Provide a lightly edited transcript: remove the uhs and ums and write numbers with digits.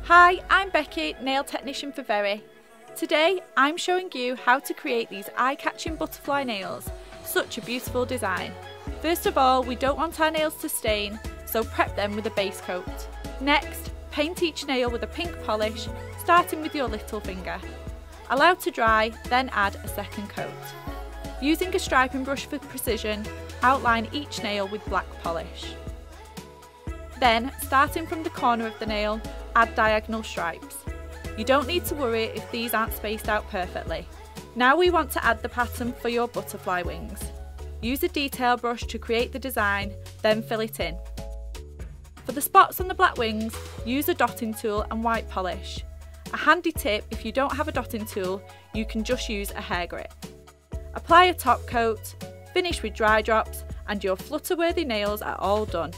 Hi, I'm Becky, nail technician for Very. Today I'm showing you how to create these eye-catching butterfly nails. Such a beautiful design. First of all, we don't want our nails to stain, so prep them with a base coat. Next, paint each nail with a pink polish, starting with your little finger. Allow to dry, then add a second coat. Using a striping brush for precision, outline each nail with black polish. Then, starting from the corner of the nail, add diagonal stripes. You don't need to worry if these aren't spaced out perfectly. Now we want to add the pattern for your butterfly wings. Use a detail brush to create the design, then fill it in. For the spots on the black wings, use a dotting tool and white polish. A handy tip: if you don't have a dotting tool, you can just use a hair grip. Apply a top coat, finish with dry drops, and your flutter-worthy nails are all done.